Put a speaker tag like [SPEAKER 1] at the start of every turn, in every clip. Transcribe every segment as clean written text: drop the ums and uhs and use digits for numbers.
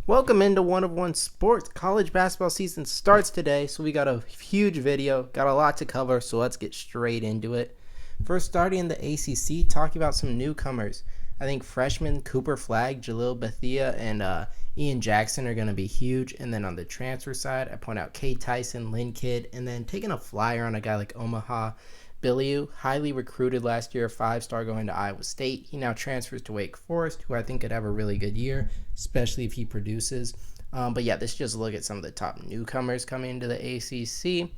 [SPEAKER 1] Welcome into One of One Sports. College basketball season starts today, so we got a huge video, got a lot to cover, so let's get straight into it. First, starting in the ACC, talking about some newcomers. I think freshmen Cooper Flagg, Jalil Bethia, and Ian Jackson are going to be huge. And then on the transfer side, I point out Kate Tyson, Lynn Kidd, and then taking a flyer on a guy like Omaha Billiu, highly recruited last year, 5-star going to Iowa State. He now transfers to Wake Forest, who I think could have a really good year, especially if he produces. But yeah, let's just look at some of the top newcomers coming into the ACC.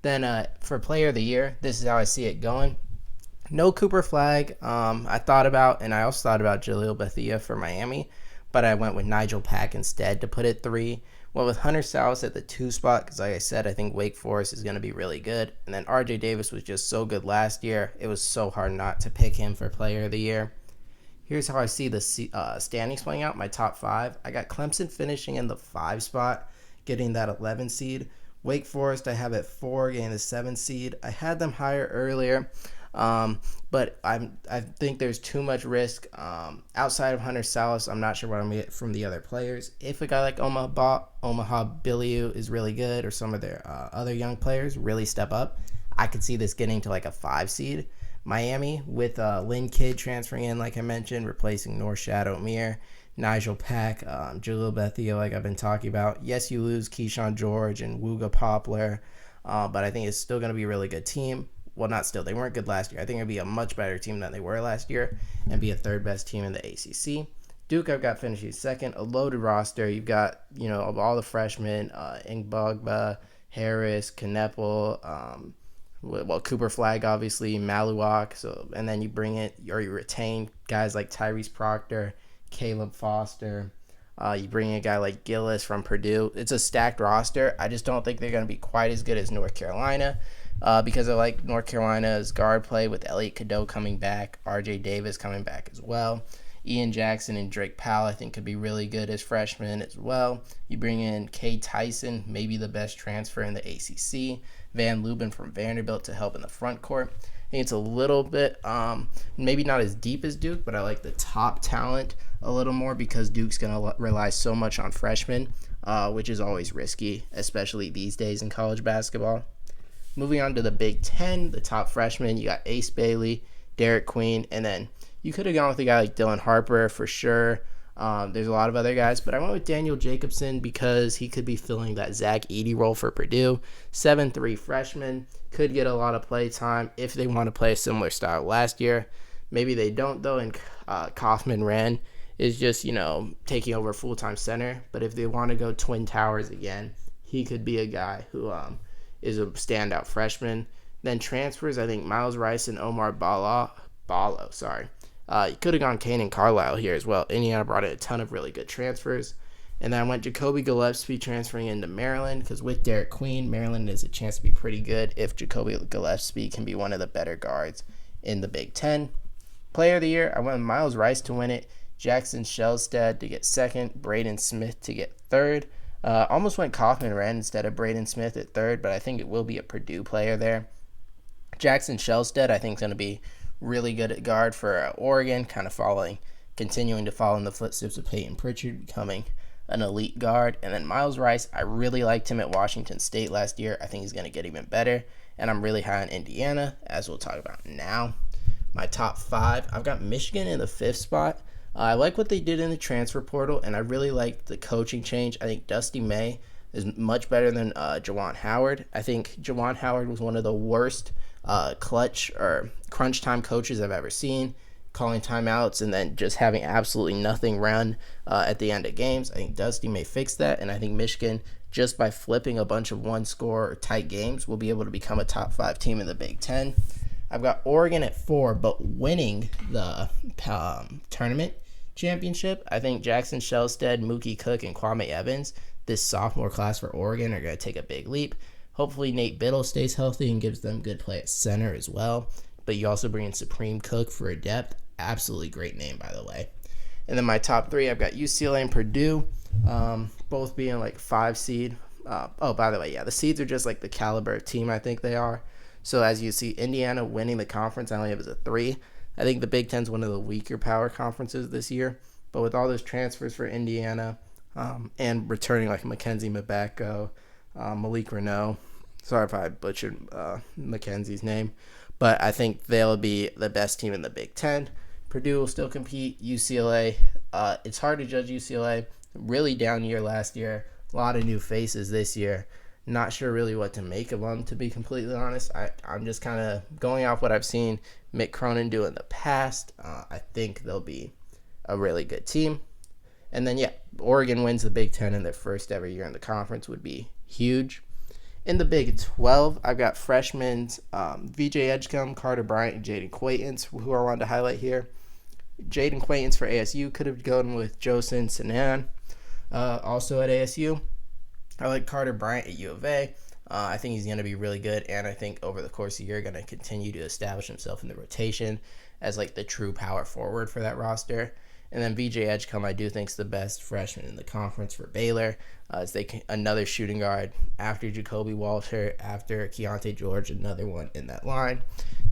[SPEAKER 1] Then for Player of the Year, this is how I see it going. No Cooper Flagg. I thought about, and I also thought about Jalil Bethia for Miami, but I went with Nigel Pack instead to put it 3. Went with Hunter Sallis at the 2 spot because, like I said, I think Wake Forest is going to be really good. And then RJ Davis was just so good last year. It was so hard not to pick him for Player of the Year. Here's how I see the standings playing out, my top 5. I got Clemson finishing in the 5 spot, getting that 11 seed. Wake Forest I have at 4, getting the 7 seed. I had them higher earlier, but I think there's too much risk. Outside of Hunter Sallis, I'm not sure what I'm going to get from the other players. If a guy like Omaha Billiu is really good, or some of their other young players really step up, I could see this getting to like a 5 seed. Miami with Lynn Kidd transferring in, like I mentioned, replacing Norshad Omier, Nigel Pack, Jalil Bethia, like I've been talking about. Yes, you lose Keyshawn George and Wooga Poplar, but I think it's still going to be a really good team. Well, not still. They weren't good last year. I think it'll be a much better team than they were last year and be a third best team in the ACC. Duke, I've got finishing second. A loaded roster. You've got, of all the freshmen, Ngbagba, Harris, Kneppel, Cooper Flagg, obviously, Maluak. So, and then you bring it, or you retain guys like Tyrese Proctor, Caleb Foster. You bring in a guy like Gillis from Purdue. It's a stacked roster. I just don't think they're going to be quite as good as North Carolina. Because I like North Carolina's guard play with Elliot Cadeau coming back, RJ Davis coming back as well. Ian Jackson and Drake Powell, I think, could be really good as freshmen as well. You bring in Kate Tyson, maybe the best transfer in the ACC. Van Lubin from Vanderbilt to help in the front court. I think it's a little bit, maybe not as deep as Duke, but I like the top talent a little more because Duke's going to rely so much on freshmen, which is always risky, especially these days in college basketball. Moving on to the Big Ten, the top freshmen, you got Ace Bailey, Derek Queen, and then you could have gone with a guy like Dylan Harper for sure. There's a lot of other guys, but I went with Daniel Jacobson because he could be filling that Zach Edey role for Purdue. 7'3" freshman, could get a lot of play time if they want to play a similar style last year. Maybe they don't, though, and Kaufman Wren is just, taking over full-time center. But if they want to go Twin Towers again, he could be a guy who is a standout freshman. Then transfers, I think Miles Rice and Omar Ballo. You could have gone Kanan Carlisle here as well. Indiana brought in a ton of really good transfers. And then I went Jacoby Gillespie transferring into Maryland because with Derek Queen, Maryland has a chance to be pretty good if Jacoby Gillespie can be one of the better guards in the Big Ten. Player of the Year, I went with Miles Rice to win it, Jackson Shellstead to get second, Braden Smith to get third. Almost went Kaufman Wren instead of Braden Smith at third, but I think it will be a Purdue player there. Jackson Shellstead, I think, is going to be really good at guard for Oregon, continuing to follow in the footsteps of Peyton Pritchard, becoming an elite guard. And then Miles Rice, I really liked him at Washington State last year. I think he's going to get even better. And I'm really high on Indiana, as we'll talk about now. My top 5, I've got Michigan in the 5th spot. I like what they did in the transfer portal, and I really like the coaching change. I think Dusty May is much better than Juwan Howard. I think Juwan Howard was one of the worst clutch or crunch time coaches I've ever seen, calling timeouts and then just having absolutely nothing run at the end of games. I think Dusty may fix that, and I think Michigan, just by flipping a bunch of one-score or tight games, will be able to become a top 5 team in the Big Ten. I've got Oregon at 4, but winning the tournament championship. I think Jackson Shellstead, Mookie Cook, and Kwame Evans, this sophomore class for Oregon, are going to take a big leap. Hopefully Nate Biddle stays healthy and gives them good play at center as well. But you also bring in Supreme Cook for a depth. Absolutely great name, by the way. And then my top 3, I've got UCLA and Purdue, both being like 5 seed. By the way, the seeds are just like the caliber of team I think they are. So as you see, Indiana winning the conference, I only have as a 3. I think the Big Ten's one of the weaker power conferences this year. But with all those transfers for Indiana, and returning like Mackenzie Mbako, Malik Renault. Sorry if I butchered Mackenzie's name, but I think they'll be the best team in the Big Ten. Purdue will still compete. UCLA, it's hard to judge UCLA. Really down year last year. A lot of new faces this year. Not sure really what to make of them, to be completely honest. I'm just kind of going off what I've seen Mick Cronin do in the past. I think they'll be a really good team. And then, yeah, Oregon wins the Big Ten in their first ever year in the conference would be huge. In the Big 12, I've got freshmen VJ Edgecombe, Carter Bryant, and Jaden Quaintance, who I wanted to highlight here. Jaden Quaintance for ASU could have gone with Josin Sanan, also at ASU. I like Carter Bryant at U of A. I think he's going to be really good, and I think over the course of the year, going to continue to establish himself in the rotation as like the true power forward for that roster. And then VJ Edgecombe, I do think is the best freshman in the conference for Baylor. Another shooting guard after Jacoby Walter, after Keontae George, another one in that line.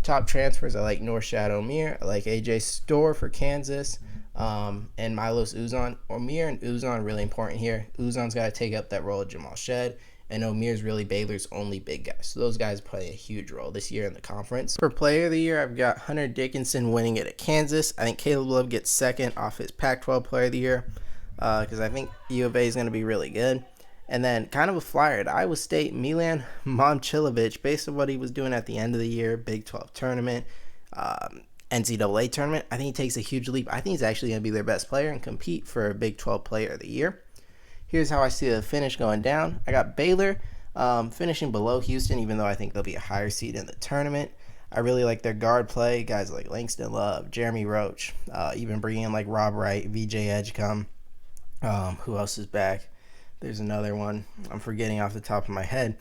[SPEAKER 1] Top transfers, I like Norshad Omier. I like AJ Storr for Kansas, and Milos Uzan. Omier and Uzan really important here. Uzan's got to take up that role of Jamal Shed, and Omier's really Baylor's only big guy. So those guys play a huge role this year in the conference. For player of the year, I've got Hunter Dickinson winning it at Kansas. I think Caleb Love gets second off his Pac-12 player of the year because I think U of A is going to be really good. And then kind of a flyer at Iowa State, Milan Momcilovic, based on what he was doing at the end of the year, Big 12 tournament, NCAA tournament, I think he takes a huge leap. I think he's actually going to be their best player and compete for a Big 12 player of the year. Here's how I see the finish going down. I got Baylor finishing below Houston, even though I think they'll be a higher seed in the tournament. I really like their guard play, guys like Langston Love, Jeremy Roach, even bringing in like Rob Wright, VJ Edgecombe. Who else is back? There's another one I'm forgetting off the top of my head.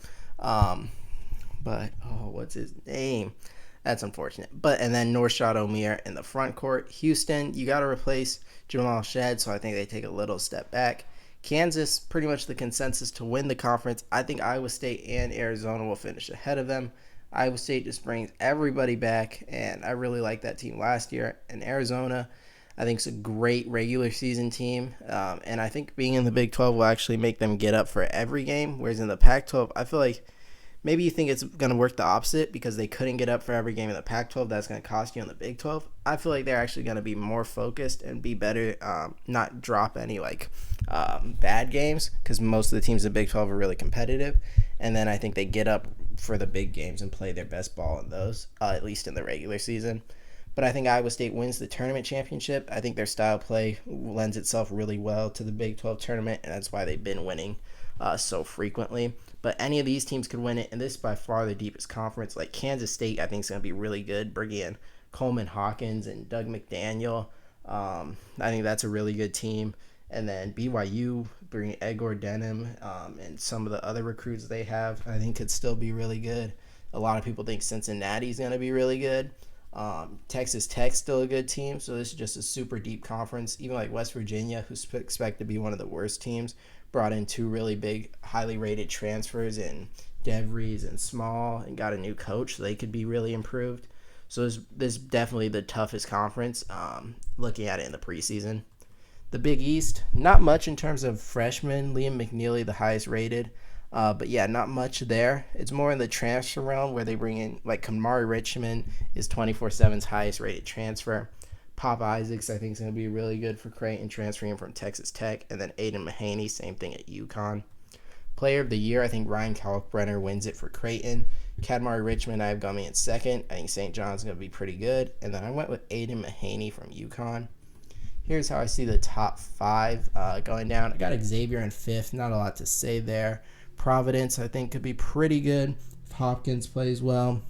[SPEAKER 1] What's his name? That's unfortunate. And then Norshad Omier in the front court. Houston, you got to replace Jamal Shed, so I think they take a little step back. Kansas, pretty much the consensus to win the conference. I think Iowa State and Arizona will finish ahead of them. Iowa State just brings everybody back, and I really liked that team last year. And Arizona, I think, is a great regular season team, and I think being in the Big 12 will actually make them get up for every game, whereas in the Pac-12, I feel like maybe you think it's going to work the opposite because they couldn't get up for every game in the Pac-12. That's going to cost you in the Big 12. I feel like they're actually going to be more focused and be better, not drop any bad games because most of the teams in the Big 12 are really competitive. And then I think they get up for the big games and play their best ball in those, at least in the regular season. But I think Iowa State wins the tournament championship. I think their style play lends itself really well to the Big 12 tournament, and that's why they've been winning so frequently. But any of these teams could win it, and this is by far the deepest conference. Like Kansas State, I think is going to be really good, bringing in Coleman Hawkins and Doug McDaniel. I think that's a really good team. And then BYU, bringing Edgar Denham and some of the other recruits they have, I think could still be really good. A lot of people think Cincinnati's going to be really good. Texas Tech's still a good team, so this is just a super deep conference. Even like West Virginia, who's expected to be one of the worst teams, brought in two really big, highly rated transfers in DeVries and Small and got a new coach, so they could be really improved. So this is definitely the toughest conference looking at it in the preseason. The Big East, not much in terms of freshmen. Liam McNeely, the highest rated. But yeah, not much there. It's more in the transfer realm where they bring in, like, Kamari Richmond is 24/7's highest rated transfer. Pop Isaacs, I think, is going to be really good for Creighton, transferring from Texas Tech. And then Aiden Mahaney, same thing at UConn. Player of the year, I think Ryan Kalkbrenner wins it for Creighton. Kadmari Richmond, I have Gummy in second. I think St. John's going to be pretty good. And then I went with Aiden Mahaney from UConn. Here's how I see the top five going down. I got Xavier in fifth. Not a lot to say there. Providence, I think, could be pretty good if Hopkins plays well.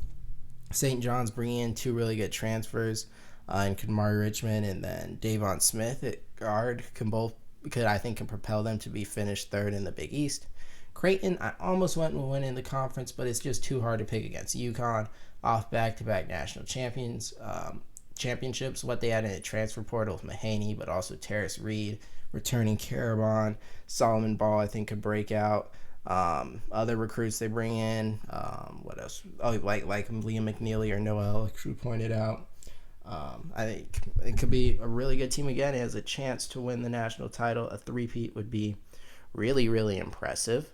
[SPEAKER 1] St. John's bringing in two really good transfers in Kadmari Richmond and then Davon Smith at guard can propel them to be finished third in the Big East. Creighton, I almost went and win in the conference, but it's just too hard to pick against UConn off back-to-back national championships. What they had in the transfer portal with Mahaney, but also Terrace Reed, returning Caravan, Solomon Ball, I think, could break out. Other recruits they bring in, what else? Oh, like Liam McNeely or Noel, like we pointed out. I think it could be a really good team again. It has a chance to win the national title. A three-peat would be really, really impressive.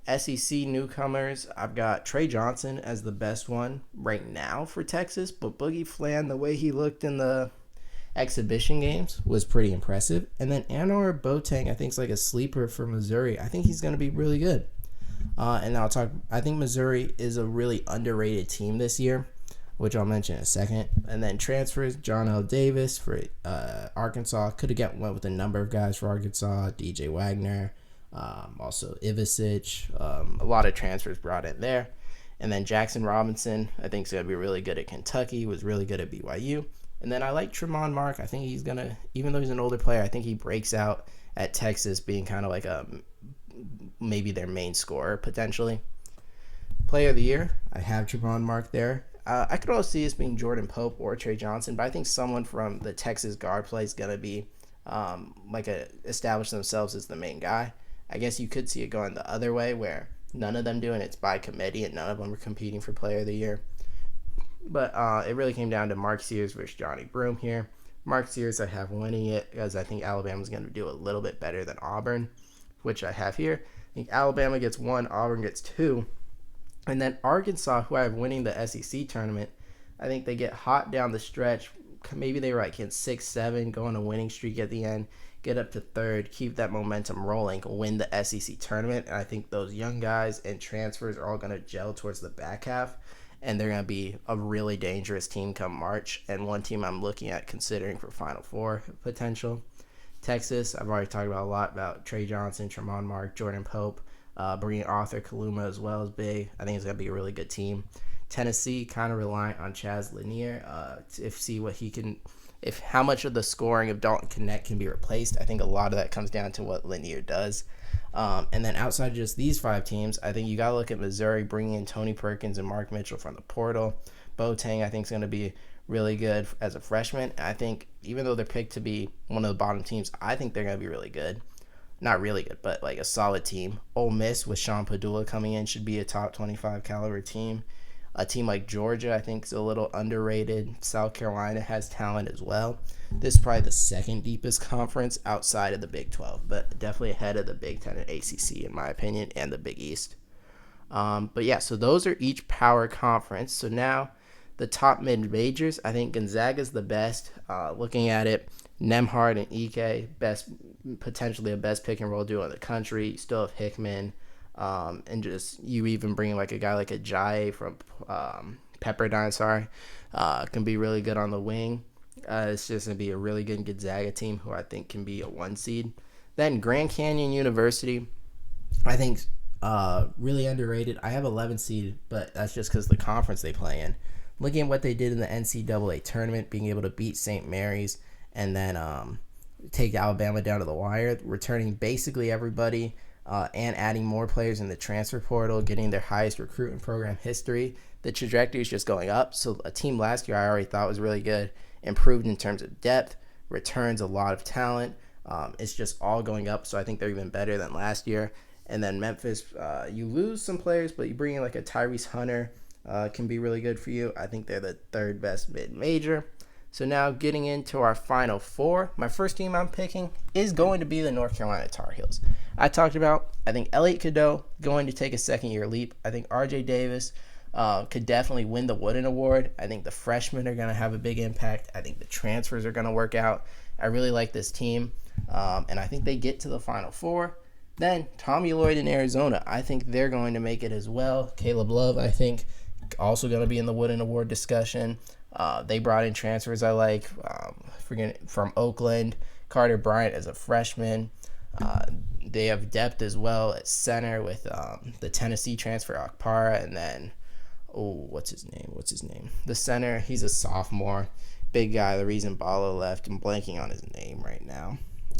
[SPEAKER 1] SEC newcomers, I've got Trey Johnson as the best one right now for Texas, but Boogie Flan, the way he looked in the exhibition games was pretty impressive. And then Anwar Boateng, I think, is like a sleeper for Missouri. I think he's going to be really good. And I think Missouri is a really underrated team this year, which I'll mention in a second. And then transfers, John L. Davis for Arkansas. Could have went with a number of guys for Arkansas, DJ Wagner, also Ivisic. A lot of transfers brought in there. And then Jackson Robinson, I think, is going to be really good at Kentucky, was really good at BYU. And then I like Tremont Mark. I think he's going to, even though he's an older player, I think he breaks out at Texas being kind of like maybe their main scorer potentially. Player of the year, I have Tremont Mark there. I could also see this being Jordan Pope or Trey Johnson, but I think someone from the Texas guard play is going to be establish themselves as the main guy. I guess you could see it going the other way where none of them do, and it's by committee, and none of them are competing for Player of the Year. But it really came down to Mark Sears versus Johnny Broome here. Mark Sears I have winning it because I think Alabama's going to do a little bit better than Auburn, which I have here. I think Alabama gets 1, Auburn gets 2. And then Arkansas, who I have winning the SEC tournament, I think they get hot down the stretch. Maybe they were like in 6-7, go on a winning streak at the end, get up to 3rd, keep that momentum rolling, win the SEC tournament. And I think those young guys and transfers are all going to gel towards the back half, and they're going to be a really dangerous team come March. And one team I'm looking at considering for Final Four potential. Texas, I've already talked about a lot about Trey Johnson, Tremont Mark, Jordan Pope. Bringing Arthur Kaluma as well is big. I think it's going to be a really good team. Tennessee, kind of reliant on Chaz Lanier how much of the scoring of Dalton Knecht can be replaced. I think a lot of that comes down to what Lanier does. And then outside of just these 5 teams, I think you got to look at Missouri bringing in Tony Perkins and Mark Mitchell from the portal. Boateng, I think, is going to be really good as a freshman. I think even though they're picked to be one of the bottom teams, I think they're going to be really good. Not really good, but like a solid team. Ole Miss with Sean Padula coming in should be a top 25 caliber team. A team like Georgia, I think, is a little underrated. South Carolina has talent as well. This is probably the second deepest conference outside of the Big 12, but definitely ahead of the Big 10 and ACC, in my opinion, and the Big East. But yeah, so those are each power conference. So now the top mid-majors, I think Gonzaga's the best. Looking at it, Nemhard and Ike, potentially a best pick and roll duo in the country. You still have Hickman. And just you even bring like a guy like Ajayi from Pepperdine, can be really good on the wing. It's just going to be a really good Gonzaga team who I think can be a 1 seed. Then Grand Canyon University, I think really underrated. I have 11 seed, but that's just because the conference they play in. Looking at what they did in the NCAA tournament, being able to beat St. Mary's and then take Alabama down to the wire, returning basically everybody and adding more players in the transfer portal, getting their highest recruiting program history. The trajectory is just going up. So a team last year I already thought was really good, improved in terms of depth, returns a lot of talent. It's just all going up, so I think they're even better than last year. And then Memphis, you lose some players, but you bring in like a Tyrese Hunter, can be really good for you. I think they're the 3rd best mid-major. So now getting into our Final Four, my first team I'm picking is going to be the North Carolina Tar Heels. I talked about, I think Elliot Cadeau going to take a second-year leap. I think RJ Davis could definitely win the Wooden Award. I think the freshmen are going to have a big impact. I think the transfers are going to work out. I really like this team, and I think they get to the Final Four. Then Tommy Lloyd in Arizona, I think they're going to make it as well. Caleb Love, I think, also going to be in the Wooden Award discussion. They brought in transfers I like, from Oakland, Carter Bryant as a freshman. They have depth as well at center with the Tennessee transfer Okpara, and then what's his name? The center, he's a sophomore, big guy. The reason Balo left, I'm blanking on his name right now.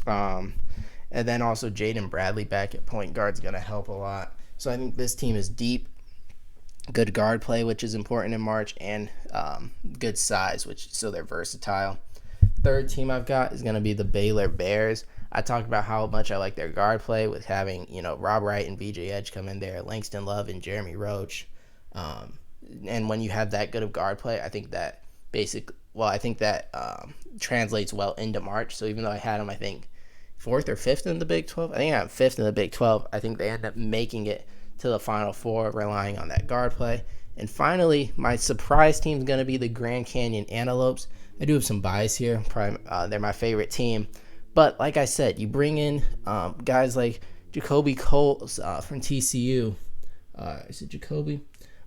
[SPEAKER 1] And then also Jaden Bradley back at point guard is going to help a lot. So I think this team is deep. Good guard play, which is important in March, and good size, so they're versatile. Third team I've got is going to be the Baylor Bears. I talked about how much I like their guard play with having, Rob Wright and VJ Edge come in there, Langston Love and Jeremy Roach. And when you have that good of guard play, I think that basically well, I think that translates well into March. So even though I had them, I think, 4th or 5th in the Big 12, I think I'm 5th in the Big 12. I think they end up making it to the Final Four, relying on that guard play. And finally, my surprise team is going to be the Grand Canyon Antelopes. I do have some bias here. They're my favorite team. But like I said, you bring in guys like Jacoby Coles from TCU. Is it Jacoby?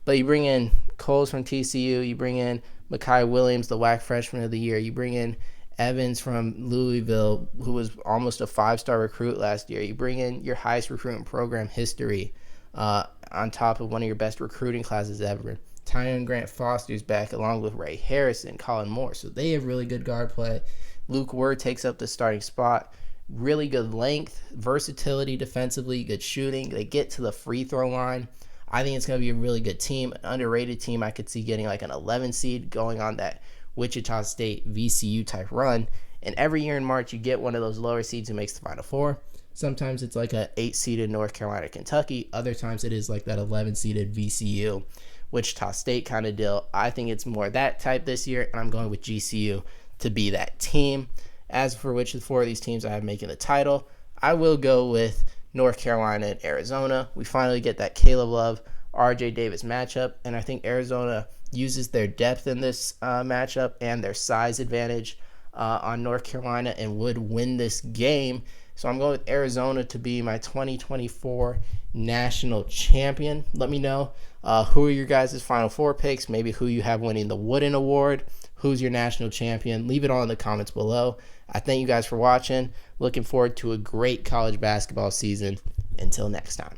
[SPEAKER 1] But you bring in Coles from TCU. You bring in Mekhi Williams, the WAC Freshman of the Year. You bring in Evans from Louisville, who was almost a 5-star recruit last year. You bring in your highest recruiting program history on top of one of your best recruiting classes ever. Tyon Grant Foster's back along with Ray Harrison, Colin Moore. So they have really good guard play. Luke Word takes up the starting spot. Really good length, versatility defensively, good shooting. They get to the free throw line. I think it's going to be a really good team, an underrated team. I could see getting like an 11 seed going on that Wichita State VCU type run. And every year in March, you get one of those lower seeds who makes the Final Four. Sometimes it's like a 8-seeded North Carolina, Kentucky. Other times it is like that 11-seeded VCU, Wichita State kind of deal. I think it's more that type this year, and I'm going with GCU to be that team. As for which of the 4 of these teams I have making the title, I will go with North Carolina and Arizona. We finally get that Caleb Love, RJ Davis matchup, and I think Arizona uses their depth in this matchup and their size advantage on North Carolina and would win this game. So I'm going with Arizona to be my 2024 national champion. Let me know who are your guys' Final Four picks, maybe who you have winning the Wooden Award, who's your national champion. Leave it all in the comments below. I thank you guys for watching. Looking forward to a great college basketball season. Until next time.